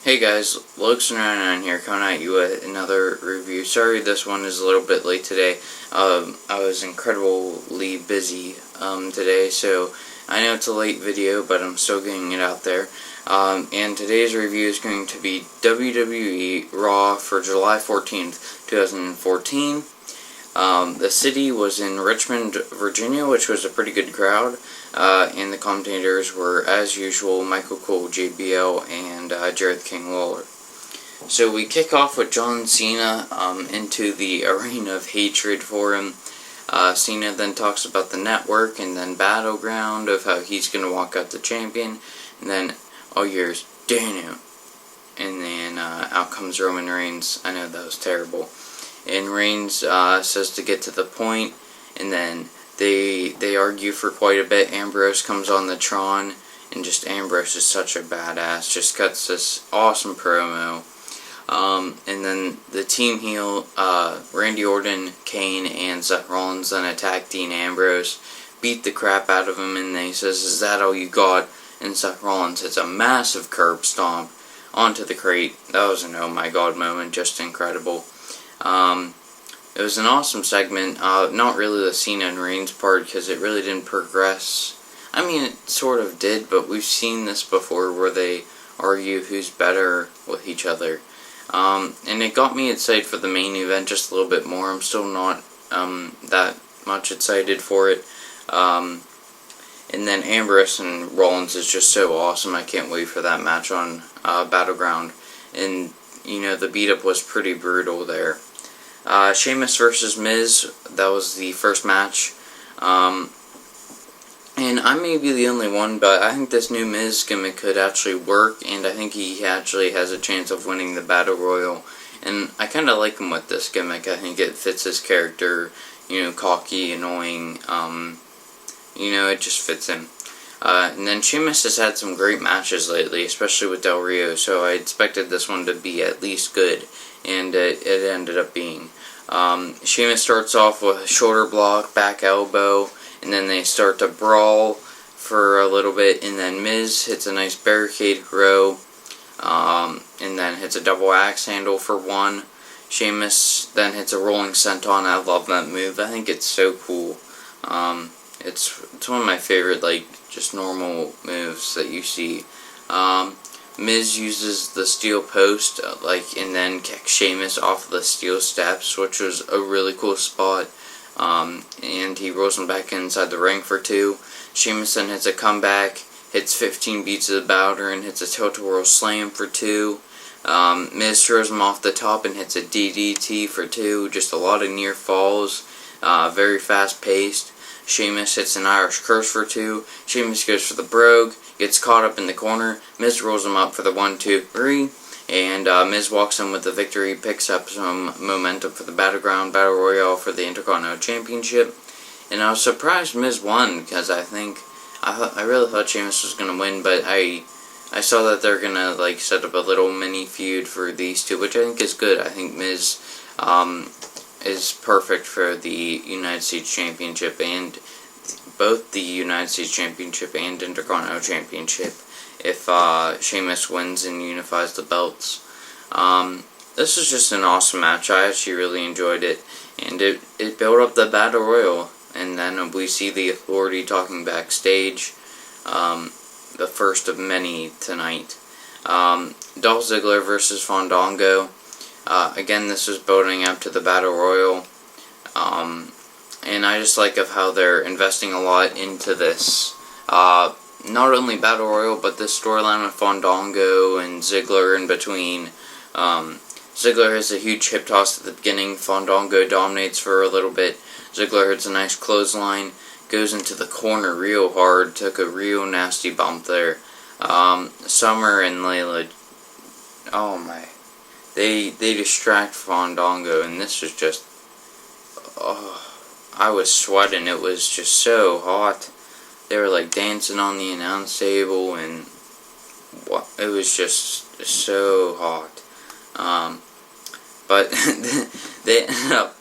Hey guys, Lokes99 here, coming at you with another review. Sorry this one is a little bit late today. I was incredibly busy today, so I know it's a late video, but I'm still getting it out there. And today's review is going to be WWE Raw for July 14th, 2014. The city was in Richmond, Virginia, which was a pretty good crowd. And the commentators were, as usual, Michael Cole, JBL, and Jared King Lawler. So we kick off with John Cena into the arena of hatred for him. Cena then talks about the network and then Battleground of how he's going to walk out the champion. And then all yours, Daniel. And then out comes Roman Reigns. I know that was terrible. And Reigns says to get to the point, and then they argue for quite a bit. Ambrose comes on the Tron, and just Ambrose is such a badass. Just cuts this awesome promo. And then the team heel, Randy Orton, Kane, and Seth Rollins then attack Dean Ambrose, beat the crap out of him, and then he says, "Is that all you got?" And Seth Rollins hits a massive curb stomp onto the crate. That was an oh my god moment, just incredible. It was an awesome segment, not really the Cena and Reigns part, because it really didn't progress. I mean, it sort of did, but we've seen this before where they argue who's better with each other. And it got me excited for the main event just a little bit more. I'm still not that much excited for it. And then Ambrose and Rollins is just so awesome. I can't wait for that match on Battleground. And, you know, the beat-up was pretty brutal there. Sheamus versus Miz, that was the first match. And I may be the only one, but I think this new Miz gimmick could actually work, and I think he actually has a chance of winning the Battle Royal. And I kind of like him with this gimmick. I think it fits his character, you know, cocky, annoying, you know, it just fits him. And then Sheamus has had some great matches lately, especially with Del Rio, so I expected this one to be at least good, and it ended up being. Sheamus starts off with a shoulder block, back elbow, and then they start to brawl for a little bit, and then Miz hits a nice barricade row, and then hits a double axe handle for one. Sheamus then hits a rolling senton. I love that move. I think it's so cool. It's one of my favorite, like, just normal moves that you see. Miz uses the steel post, and then kicks Sheamus off the steel steps, which was a really cool spot. And he rolls him back inside the ring for two. Sheamus then hits a comeback, hits 15 beats of the Bowder, and hits a tilt-a-whirl slam for two. Miz throws him off the top and hits a DDT for two. Just a lot of near falls, very fast-paced. Sheamus hits an Irish curse for two. Sheamus goes for the brogue, gets caught up in the corner. Miz rolls him up for the 1, 2, 3. And Miz walks in with the victory, picks up some momentum for the Battleground Battle Royale for the Intercontinental Championship. And I was surprised Miz won, because I really thought Sheamus was going to win, but I saw that they're going to, like, set up a little mini feud for these two, which I think is good. I think Miz is perfect for the United States Championship, and both the United States Championship and Intercontinental Championship if Sheamus wins and unifies the belts. This was just an awesome match. I actually really enjoyed it, and it built up the Battle Royal, and then we see the Authority talking backstage, the first of many tonight. Dolph Ziggler versus Fandango. Again, this was building up to the Battle Royal, and I just like of how they're investing a lot into this, not only Battle Royal, but this storyline with Fandango and Ziggler in between. Ziggler has a huge hip toss at the beginning, Fandango dominates for a little bit, Ziggler hits a nice clothesline, goes into the corner real hard, took a real nasty bump there. Summer and Layla, oh my... They distract Fandango, and this was just, I was sweating. It was just so hot. They were like dancing on the announce table, and it was just so hot. But they ended up,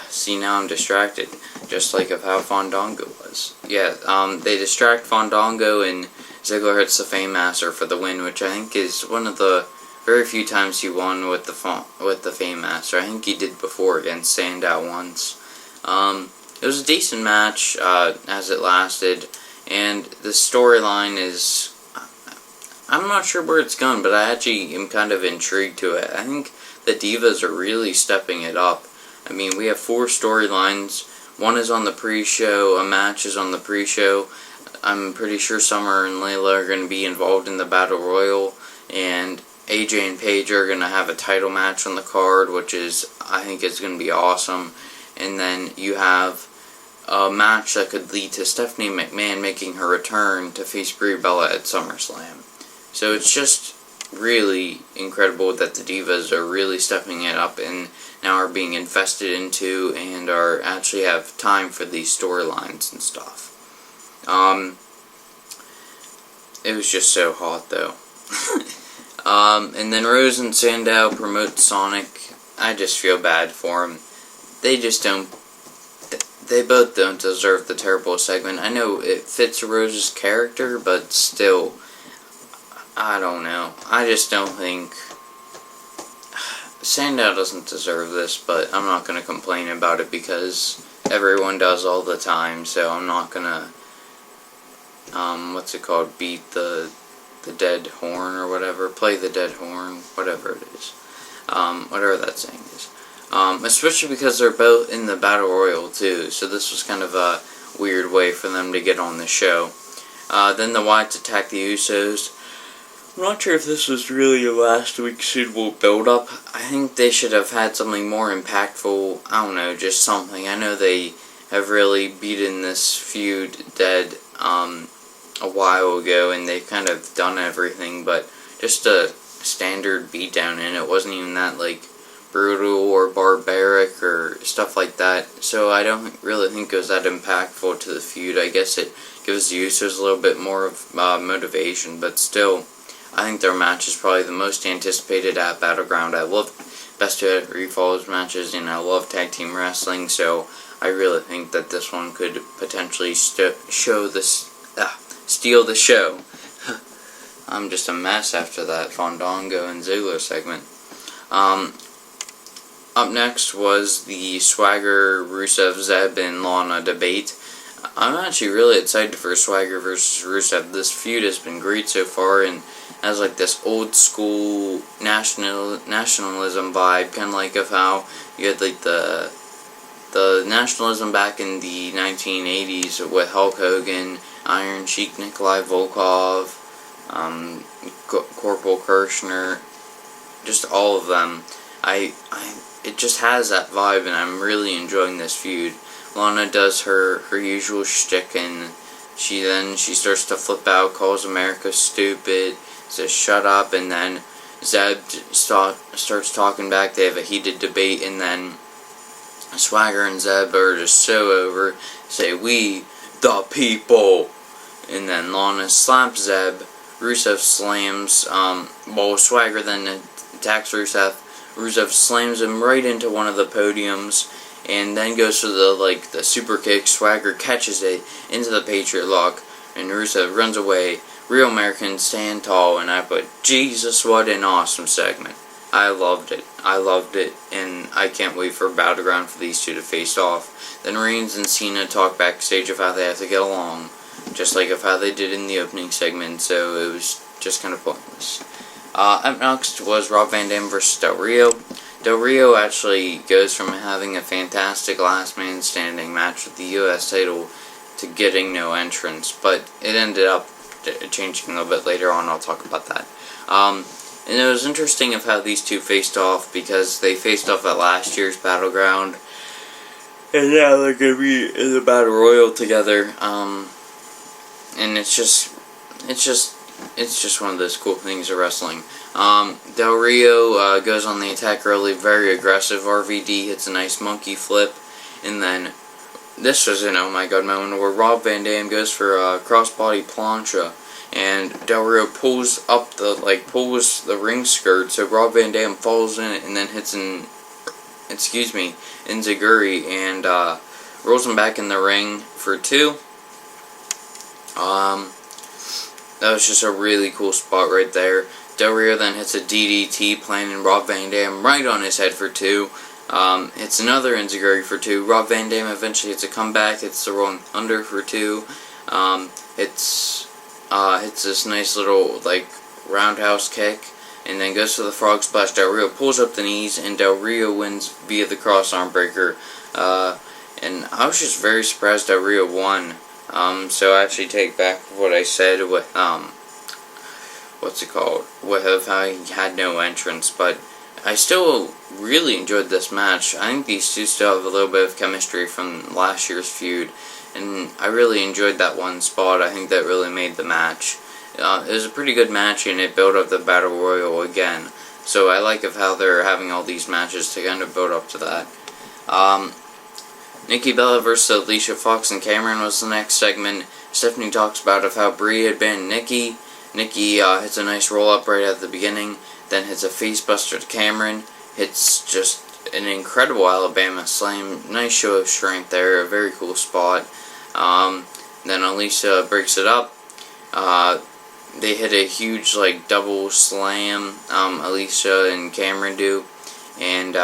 see, now I'm distracted, just like of how Fandango was. Yeah, they distract Fandango, and Ziggler hits the Fame-Master for the win, which I think is one of the very few times he won with the Fame-Master. I think he did before against Sandow once. It was a decent match as it lasted, and the storyline is... I'm not sure where it's going, but I actually am kind of intrigued to it. I think the Divas are really stepping it up. I mean, we have 4 storylines. One is on the pre-show, a match is on the pre-show. I'm pretty sure Summer and Layla are going to be involved in the Battle Royal, and AJ and Paige are going to have a title match on the card, which is, I think is going to be awesome. And then you have a match that could lead to Stephanie McMahon making her return to face Brie Bella at SummerSlam. So it's just really incredible that the Divas are really stepping it up and now are being invested into and are actually have time for these storylines and stuff. It was just so hot though. And then Rose and Sandow promote Sonic. I just feel bad for him. They just don't. They both don't deserve the terrible segment. I know it fits Rose's character, but still, I don't know. I just don't think Sandow doesn't deserve this, but I'm not going to complain about it because everyone does all the time, so I'm not going to, what's it called, beat the dead horn or whatever, play the dead horn, whatever it is, whatever that saying is. Especially because they're both in the Battle Royal too, so this was kind of a weird way for them to get on the show. Then the Wyatts attack the Usos. I'm not sure if this was really a last week's Super Bowl build-up. I think they should have had something more impactful. I don't know, just something. I know they have really beaten this feud dead a while ago, and they've kind of done everything, but just a standard beatdown, and it wasn't even that, like, brutal or barbaric or stuff like that. So I don't really think it was that impactful to the feud. I guess it gives the Usos a little bit more of motivation, but still, I think their match is probably the most anticipated at Battleground. I love Best of Every Falls matches, and I love tag team wrestling, so I really think that this one could potentially steal the show. I'm just a mess after that Fandango and Ziggler segment. Up next was the Swagger, Rusev, Zeb, and Lana debate. I'm actually really excited for Swagger versus Rusev. This feud has been great so far, and has like this old school nationalism vibe, kind of like of how you had like the nationalism back in the 1980s with Hulk Hogan, Iron Sheik, Nikolai Volkov, Corporal Kirshner, just all of them. It just has that vibe, and I'm really enjoying this feud. Lana does her usual shtick, and she starts to flip out, calls America stupid, says shut up, and then Zeb starts talking back. They have a heated debate, and then Swagger and Zeb are just so over, say, "We, the people," and then Lana slaps Zeb. Rusev slams, Swagger then attacks Rusev. Rusev slams him right into one of the podiums, and then goes for the super kick. Swagger catches it into the Patriot Lock, and Rusev runs away. Real Americans stand tall, and I put, Jesus, what an awesome segment. I loved it, and I can't wait for Battleground for these two to face off. Then Reigns and Cena talk backstage of how they have to get along, just like of how they did in the opening segment, so it was just kind of pointless. Up next was Rob Van Dam versus Del Rio. Del Rio actually goes from having a fantastic last man standing match with the U.S. title to getting no entrance, but it ended up changing a little bit later on. I'll talk about that. And it was interesting of how these two faced off, because they faced off at last year's Battleground, and now they're going to be in the Battle Royal together. And it's just one of those cool things of wrestling. Del Rio goes on the attack early, very aggressive. RVD hits a nice monkey flip, and then this was an oh my god moment where Rob Van Dam goes for a crossbody plancha, and Del Rio pulls the ring skirt, so Rob Van Dam falls in it and then hits Enziguri, and rolls him back in the ring for 2. that was just a really cool spot right there. Del Rio then hits a DDT, planting Rob Van Dam right on his head for 2. Hits another enziguri for 2. Rob Van Dam eventually hits a comeback, hits the rolling thunder for 2. Hits this nice little like roundhouse kick, and then goes for the frog splash. Del Rio pulls up the knees, and Del Rio wins via the cross arm breaker. And I was just very surprised Del Rio won. So I actually take back what I said with with how he had no entrance, but I still really enjoyed this match. I think these two still have a little bit of chemistry from last year's feud, and I really enjoyed that one spot. I think that really made the match. It was a pretty good match, and it built up the Battle Royal again. So I like of how they're having all these matches to kind of build up to that. Nikki Bella versus Alicia Fox and Cameron was the next segment. Stephanie talks about how Brie had been Nikki. Nikki hits a nice roll up right at the beginning, then hits a face buster to Cameron. Hits just an incredible Alabama slam. Nice show of strength there. A very cool spot. Then Alicia breaks it up. They hit a huge like double slam. Alicia and Cameron do, and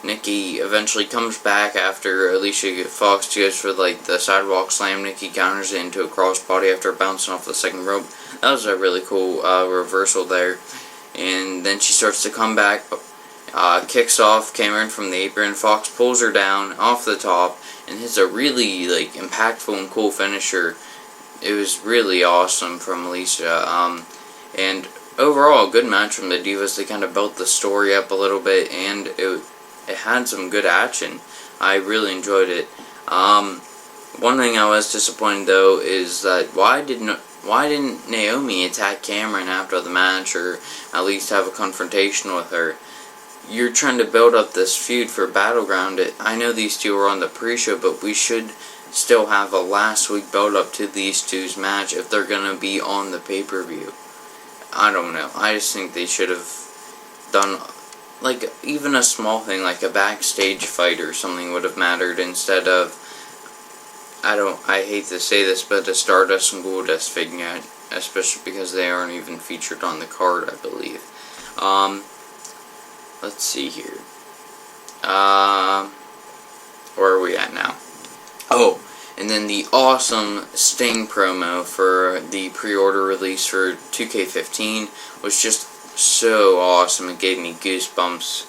Nikki eventually comes back after Alicia Fox goes for like the sidewalk slam. Nikki counters it into a crossbody after bouncing off the second rope. That was a really cool reversal there. And then she starts to come back, kicks off Cameron from the apron. Fox pulls her down off the top and hits a really like impactful and cool finisher. It was really awesome from Alicia. And overall, a good match from the Divas. They kind of built the story up a little bit, and it had some good action. I really enjoyed it. One thing I was disappointed though is that why didn't Naomi attack Cameron after the match, or at least have a confrontation with her? You're trying to build up this feud for Battleground. I know these two are on the pre-show, but we should still have a last week build up to these two's match if they're gonna be on the pay-per-view. I don't know. I just think they should have done like even a small thing like a backstage fight or something would have mattered instead of, I hate to say this, but the Stardust and Goldust vignette, especially because they aren't even featured on the card, I believe. Let's see here. Where are we at now? Oh, and then the awesome Sting promo for the pre-order release for 2K15 was just so awesome. It gave me goosebumps.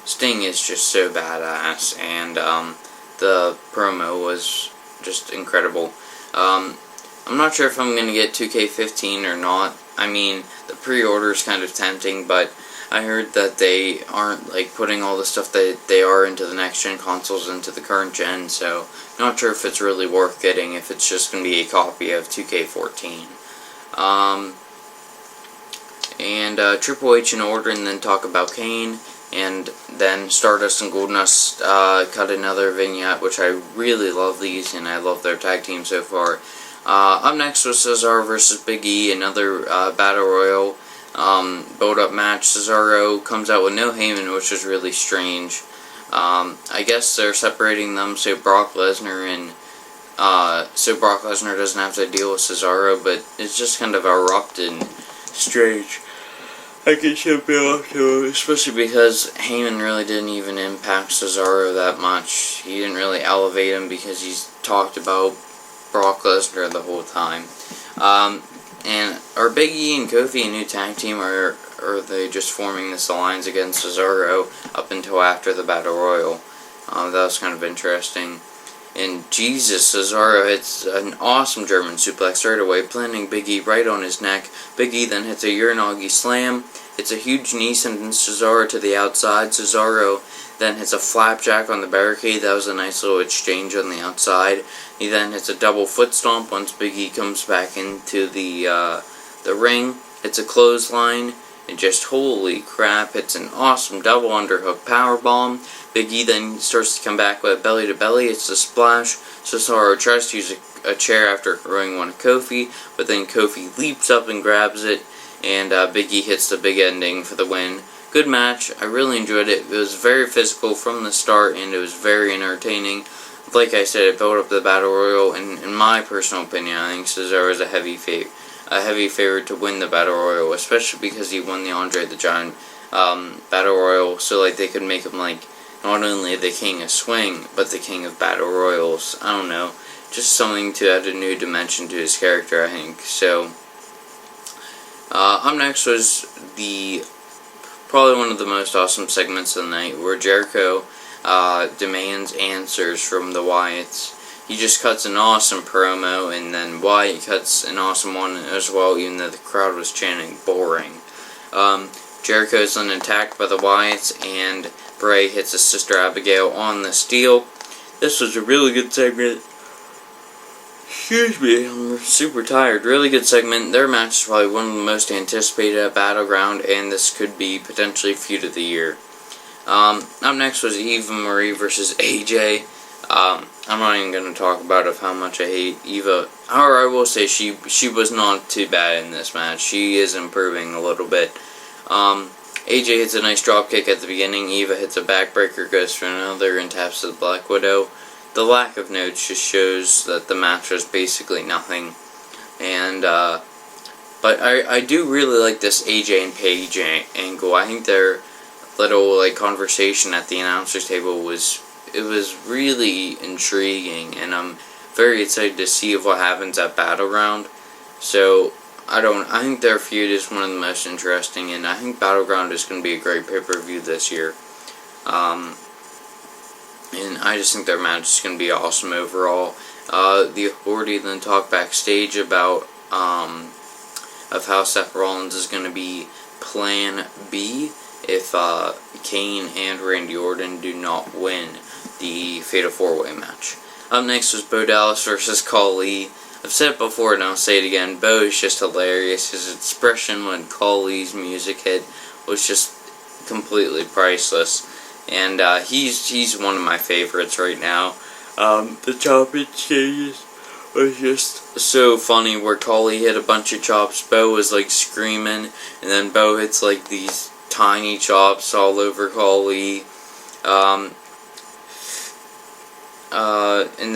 Sting is just so badass, and the promo was just incredible. I'm not sure if I'm going to get 2K15 or not. I mean, the pre-order is kind of tempting, but I heard that they aren't like putting all the stuff that they are into the next gen consoles into the current gen, so not sure if it's really worth getting if it's just going to be a copy of 2K14. Triple H in order, and then talk about Kane, and then Stardust and Goldust cut another vignette, which I really love these, and I love their tag team so far. Up next was Cesaro versus Big E, another Battle Royal build-up match. Cesaro comes out with no Heyman, which is really strange. I guess they're separating them so Brock Lesnar doesn't have to deal with Cesaro, but it's just kind of abrupt and strange. I guess you'll be able to, especially because Heyman really didn't even impact Cesaro that much. He didn't really elevate him because he's talked about Brock Lesnar the whole time. And are Big E and Kofi a new tag team, or are they just forming this alliance against Cesaro up until after the Battle Royal? That was kind of interesting. And Jesus, Cesaro hits an awesome German suplex right away, planting Big E right on his neck. Big E then hits a Uranagi slam. It's a huge knee, sending Cesaro to the outside. Cesaro then hits a flapjack on the barricade. That was a nice little exchange on the outside. He then hits a double foot stomp once Big E comes back into the ring. It's a clothesline. And just holy crap, it's an awesome double underhook powerbomb. Big E then starts to come back with belly to belly. It's a splash. Cesaro tries to use a chair after throwing one at Kofi, but then Kofi leaps up and grabs it, and Big E hits the big ending for the win. Good match. I really enjoyed it. It was very physical from the start, and it was very entertaining. Like I said, it built up the Battle Royal, and in my personal opinion, I think Cesaro is a a heavy favorite to win the Battle Royal, especially because he won the Andre the Giant Battle Royal, so like they could make him like not only the king of swing, but the king of Battle Royals. I don't know, just something to add a new dimension to his character, I think. So, up next was probably one of the most awesome segments of the night, where Jericho demands answers from the Wyatts. He just cuts an awesome promo, and then Wyatt cuts an awesome one as well, even though the crowd was chanting boring. Jericho is then attacked by the Wyatts, and Bray hits his sister Abigail on the steel. This was a really good segment. Excuse me, I'm super tired. Really good segment. Their match is probably one of the most anticipated at Battleground, and this could be potentially Feud of the Year. Up next was Eva Marie versus AJ. I'm not even going to talk about how much I hate Eva. Or I will say she was not too bad in this match. She is improving a little bit. AJ hits a nice dropkick at the beginning. Eva hits a backbreaker, goes for another, and taps to the Black Widow. The lack of notes just shows that the match was basically nothing. And, but I do really like this AJ and Paige angle. I think their little, like, conversation at the announcer's table was really intriguing, and I'm very excited to see what happens at Battleground. So, I think their feud is one of the most interesting, and I think Battleground is going to be a great pay-per-view this year. And I just think their match is going to be awesome overall. The Authority then talked backstage about of how Seth Rollins is going to be Plan B if Kane and Randy Orton do not win the Fatal 4-Way match. Up next was Bo Dallas versus Khali. I've said it before and I'll say it again. Bo is just hilarious. His expression when Khali's music hit was just completely priceless. And he's one of my favorites right now. The chopping changes was just so funny, where Khali hit a bunch of chops. Bo was like screaming, and then Bo hits like these tiny chops all over Khali. And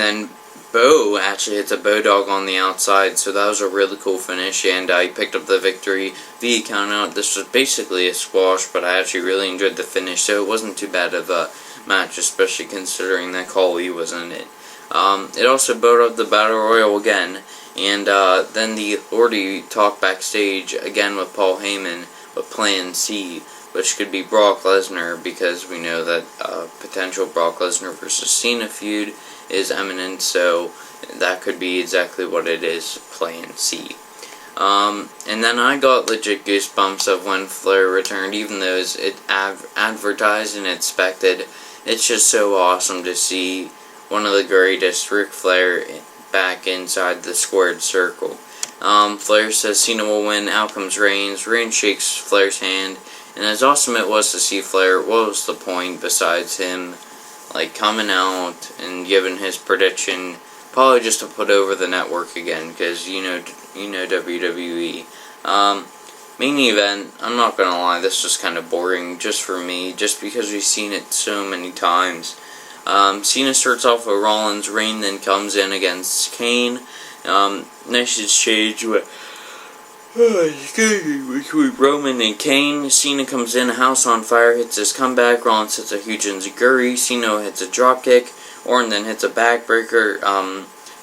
then Bo actually hits a Bodog on the outside, so that was a really cool finish, and he picked up the victory via countout. This was basically a squash, but I actually really enjoyed the finish, so it wasn't too bad of a match, especially considering that Khali was in it. It also bowed up the Battle Royal again, and then the Authority talked backstage again with Paul Heyman, with Plan C, which could be Brock Lesnar, because we know that potential Brock Lesnar versus Cena feud is imminent, so that could be exactly what it is, Plan C. And then I got legit goosebumps of when Flair returned, even though it's advertised and expected. It's just so awesome to see one of the greatest, Ric Flair, back inside the squared circle. Flair says Cena will win, out comes Reigns. Reigns shakes Flair's hand, and as awesome it was to see Flair, what was the point besides him like coming out and giving his prediction, probably just to put over the network again, because you know WWE. Main event, I'm not gonna lie, this was kind of boring just for me, just because we've seen it so many times. Cena starts off with Rollins. Reigns then comes in against Kane. Next exchange with between Roman and Kane. Cena comes in, house on fire, hits his comeback. Rollins hits a huge enziguri. Cena hits a dropkick. Orton then hits a backbreaker.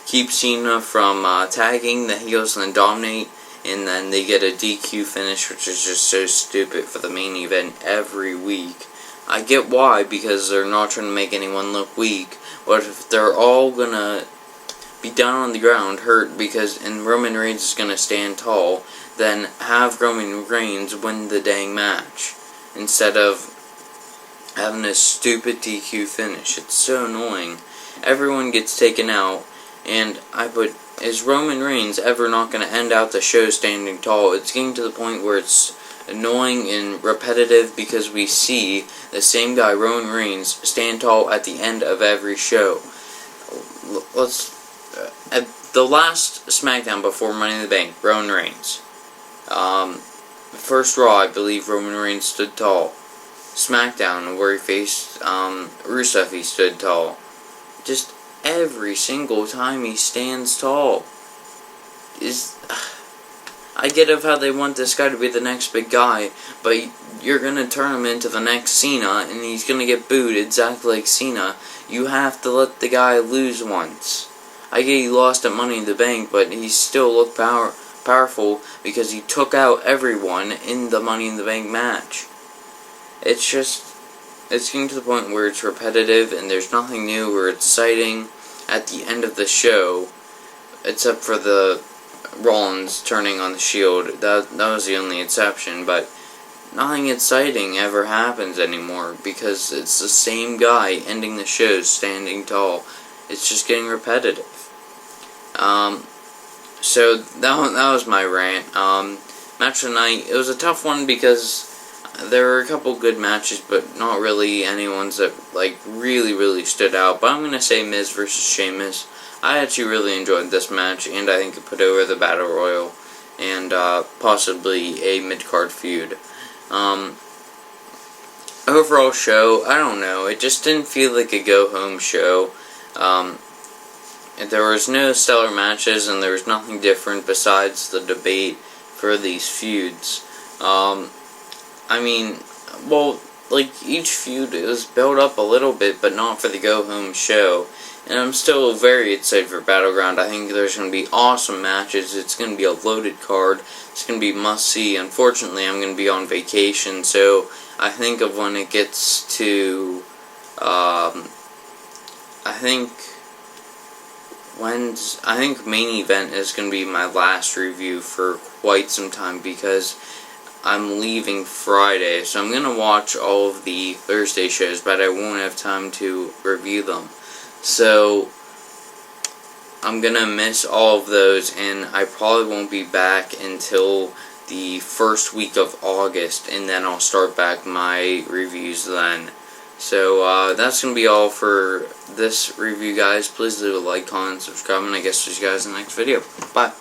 Keeps Cena from tagging the heels and then dominate. And then they get a DQ finish, which is just so stupid for the main event every week. I get why, because they're not trying to make anyone look weak. But if they're all gonna be down on the ground, hurt, and Roman Reigns is gonna stand tall, then have Roman Reigns win the dang match, instead of having a stupid DQ finish. It's so annoying. Everyone gets taken out, and is Roman Reigns ever not gonna end out the show standing tall? It's getting to the point where it's annoying and repetitive, because we see the same guy, Roman Reigns, stand tall at the end of every show. At the last SmackDown before Money in the Bank, Roman Reigns. First Raw, I believe Roman Reigns stood tall. SmackDown, where he faced Rousseff, he stood tall. Just every single time he stands tall. I get of how they want this guy to be the next big guy, but you're gonna turn him into the next Cena, and he's gonna get booed exactly like Cena. You have to let the guy lose once. I get he lost at Money in the Bank, but he still looked powerful because he took out everyone in the Money in the Bank match. It's getting to the point where it's repetitive and there's nothing new or exciting at the end of the show, except for the Rollins turning on the Shield. That was the only exception, but nothing exciting ever happens anymore because it's the same guy ending the show standing tall. It's just getting repetitive. So that was my rant. Match of the night, it was a tough one because there were a couple good matches, but not really any ones that really stood out. But I'm gonna say Miz versus Sheamus. I actually really enjoyed this match, and I think it put over the Battle Royal and possibly a mid-card feud. Overall show, I don't know. It just didn't feel like a go-home show. There was no stellar matches, and there was nothing different besides the debate for these feuds. I mean, well, each feud was built up a little bit, but not for the go-home show. And I'm still very excited for Battleground. I think there's going to be awesome matches. It's going to be a loaded card. It's going to be must-see. Unfortunately, I'm going to be on vacation, so I think of when it gets to, I think main event is going to be my last review for quite some time because I'm leaving Friday, so I'm going to watch all of the Thursday shows, but I won't have time to review them. So I'm going to miss all of those, and I probably won't be back until the first week of August, and then I'll start back my reviews then. So that's going to be all for this review, guys. Please leave a like, comment, subscribe, and I guess see you guys in the next video. Bye.